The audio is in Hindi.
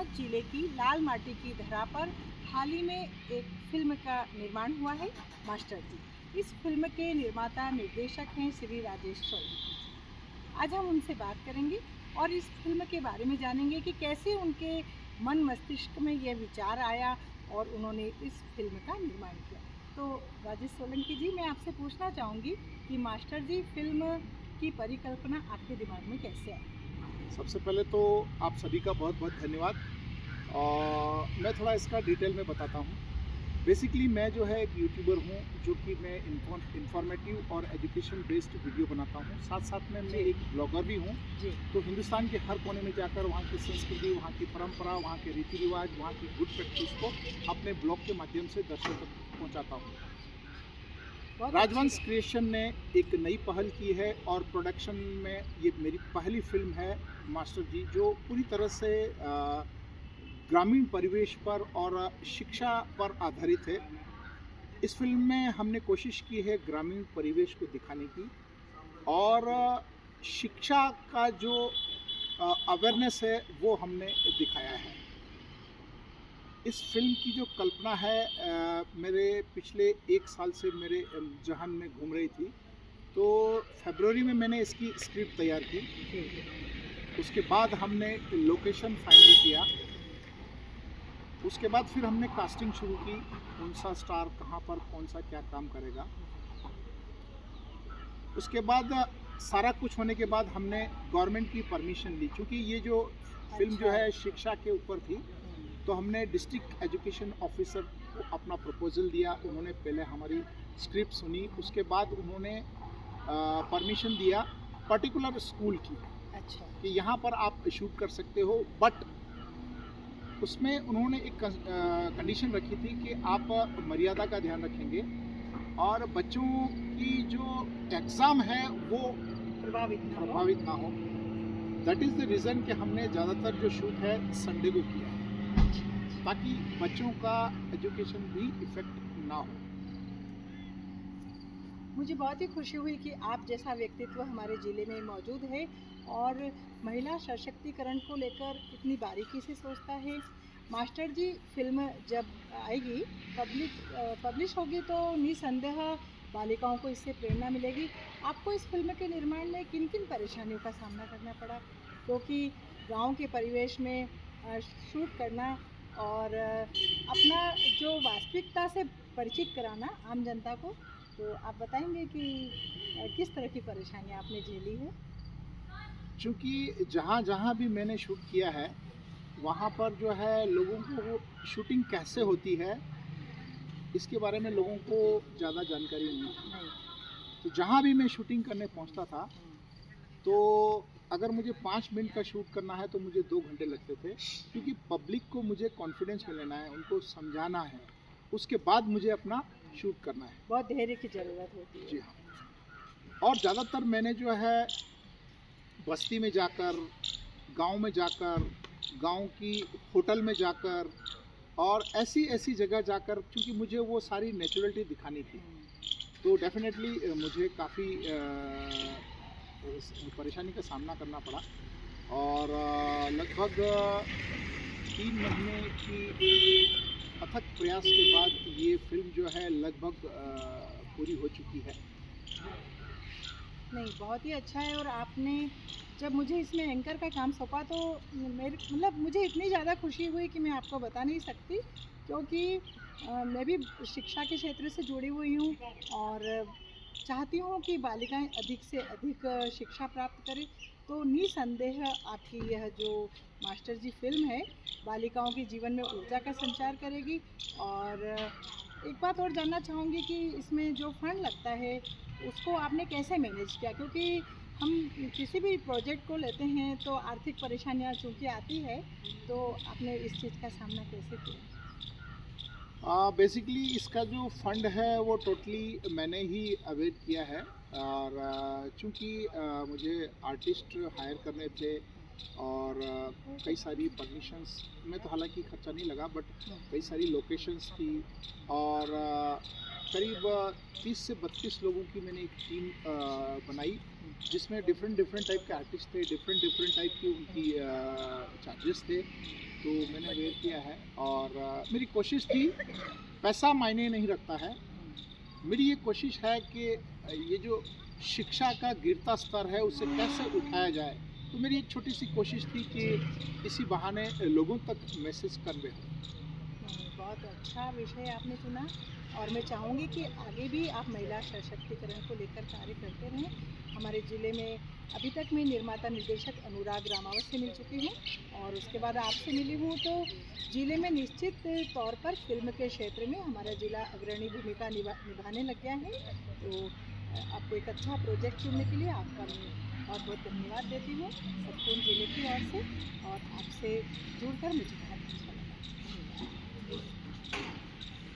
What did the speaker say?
नीमच जिले की लाल माटी की धरा पर हाल ही में एक फिल्म का निर्माण हुआ है, मास्टर जी। इस फिल्म के निर्माता निर्देशक हैं श्री राजेश सोलंकी जी। आज हम उनसे बात करेंगे और इस फिल्म के बारे में जानेंगे कि कैसे उनके मन मस्तिष्क में यह विचार आया और उन्होंने इस फिल्म का निर्माण किया। तो राजेश सोलंकी जी, मैं आपसे पूछना चाहूँगी कि मास्टर जी फिल्म की परिकल्पना आपके दिमाग में कैसे आई? सबसे पहले तो आप सभी का बहुत बहुत धन्यवाद। मैं थोड़ा इसका डिटेल में बताता हूँ। बेसिकली मैं जो है एक यूट्यूबर हूँ, जो कि मैं इंफॉर्मेटिव और एजुकेशन बेस्ड वीडियो बनाता हूँ। साथ साथ में मैं एक ब्लॉगर भी हूँ। जी। तो हिंदुस्तान के हर कोने में जाकर वहाँ की संस्कृति, वहाँ की परंपरा, वहाँ के रीति रिवाज, वहाँ की गुड प्रैक्टिस को अपने ब्लॉग के माध्यम से दर्शकों तक पहुँचाता हूँ। राजवंश क्रिएशन ने एक नई पहल की है और प्रोडक्शन में ये मेरी पहली फिल्म है मास्टर जी, जो पूरी तरह से ग्रामीण परिवेश पर और शिक्षा पर आधारित है। इस फिल्म में हमने कोशिश की है ग्रामीण परिवेश को दिखाने की और शिक्षा का जो अवेयरनेस है वो हमने दिखाया है। इस फिल्म की जो कल्पना है मेरे पिछले 1 साल से मेरे जहन में घूम रही थी। तो फरवरी में मैंने इसकी स्क्रिप्ट तैयार की। उसके बाद हमने लोकेशन फाइनल किया। उसके बाद फिर हमने कास्टिंग शुरू की, कौन सा स्टार कहाँ पर कौन सा क्या काम करेगा। उसके बाद सारा कुछ होने के बाद हमने गवर्नमेंट की परमिशन ली, क्योंकि ये जो फिल्म जो है शिक्षा के ऊपर थी। तो हमने डिस्ट्रिक्ट एजुकेशन ऑफिसर को अपना प्रपोजल दिया। उन्होंने पहले हमारी स्क्रिप्ट सुनी, उसके बाद उन्होंने परमिशन दिया पर्टिकुलर स्कूल की। अच्छा। कि यहाँ पर आप शूट कर सकते हो, बट उसमें उन्होंने एक कंडीशन रखी थी कि आप मर्यादा का ध्यान रखेंगे और बच्चों की जो एग्ज़ाम है वो प्रभावित ना हो। दैट इज़ द रीज़न कि हमने ज़्यादातर जो शूट है संडे को किया है, ताकि बच्चों का एजुकेशन भी इफ़ेक्ट ना हो। मुझे बहुत ही खुशी हुई कि आप जैसा व्यक्तित्व हमारे ज़िले में मौजूद है और महिला सशक्तिकरण को लेकर इतनी बारीकी से सोचता है। मास्टर जी फिल्म जब आएगी, पब्लिश होगी, तो निसंदेह बालिकाओं को इससे प्रेरणा मिलेगी। आपको इस फिल्म के निर्माण में किन किन परेशानियों का सामना करना पड़ा? क्योंकि गांव के परिवेश में शूट करना और अपना जो वास्तविकता से परिचित कराना आम जनता को, तो आप बताएंगे कि किस तरह की परेशानियाँ आपने झेली है? चूँकि जहाँ भी मैंने शूट किया है, वहाँ पर जो है लोगों को वो शूटिंग कैसे होती है, इसके बारे में लोगों को ज़्यादा जानकारी नहीं है। नहीं। तो जहाँ भी मैं शूटिंग करने पहुँचता था, तो अगर मुझे 5 मिनट का शूट करना है तो मुझे 2 घंटे लगते थे, क्योंकि पब्लिक को मुझे कॉन्फिडेंस में लेना है, उनको समझाना है, उसके बाद मुझे अपना शूट करना है। बहुत धैर्य की ज़रूरत होती है। जी हाँ। और ज़्यादातर मैंने जो है बस्ती में जाकर, गांव में जाकर, गांव की होटल में जाकर और ऐसी जगह जाकर, क्योंकि मुझे वो सारी नेचुरलिटी दिखानी थी। तो डेफिनेटली मुझे काफ़ी परेशानी का सामना करना पड़ा और लगभग 3 महीने की अथक प्रयास के बाद ये फिल्म जो है लगभग पूरी हो चुकी है। नहीं, बहुत ही अच्छा है। और आपने जब मुझे इसमें एंकर का काम सौंपा, तो मुझे इतनी ज़्यादा खुशी हुई कि मैं आपको बता नहीं सकती, क्योंकि मैं भी शिक्षा के क्षेत्र से जुड़ी हुई हूँ और चाहती हूँ कि बालिकाएं अधिक से अधिक शिक्षा प्राप्त करें। तो निसंदेह आपकी यह जो मास्टर जी फिल्म है, बालिकाओं के जीवन में ऊर्जा का संचार करेगी। और एक बात और जानना चाहूँगी कि इसमें जो फंड लगता है, उसको आपने कैसे मैनेज किया? क्योंकि हम किसी भी प्रोजेक्ट को लेते हैं तो आर्थिक परेशानियाँ चूँकि आती है, तो आपने इस चीज़ का सामना कैसे किया? बेसिकली इसका जो फंड है वो टोटली मैंने ही अवेयर किया है। और चूँकि मुझे आर्टिस्ट हायर करने थे और कई सारी परमिशंस में तो हालांकि खर्चा नहीं लगा, बट कई सारी लोकेशंस थी और करीब 30 से 32 लोगों की मैंने एक टीम बनाई जिसमें डिफरेंट डिफरेंट टाइप के आर्टिस्ट थे, डिफरेंट टाइप की उनकी चार्जेस थे, तो मैंने वेयर किया है। और मेरी कोशिश थी, पैसा मायने नहीं रखता है, मेरी ये कोशिश है कि ये जो शिक्षा का गिरता स्तर है उसे कैसे उठाया जाए। तो मेरी एक छोटी सी कोशिश थी कि इसी बहाने लोगों तक मैसेज कन्वे हो। बहुत अच्छा विषय आपने चुना और मैं चाहूँगी कि आगे भी आप महिला सशक्तिकरण को लेकर कार्य करते रहें। हमारे ज़िले में अभी तक मैं निर्माता निर्देशक अनुराग रामावत से मिल चुकी हूँ और उसके बाद आपसे मिली हूँ, तो ज़िले में निश्चित तौर पर फिल्म के क्षेत्र में हमारा ज़िला अग्रणी भूमिका निभाने लग गया है। तो आपको एक अच्छा प्रोजेक्ट चुनने के लिए आपका मैं बहुत बहुत धन्यवाद देती हूँ सतपुर ज़िले की ओर से, और आपसे जुड़कर मुझे बहुत अच्छा लगा।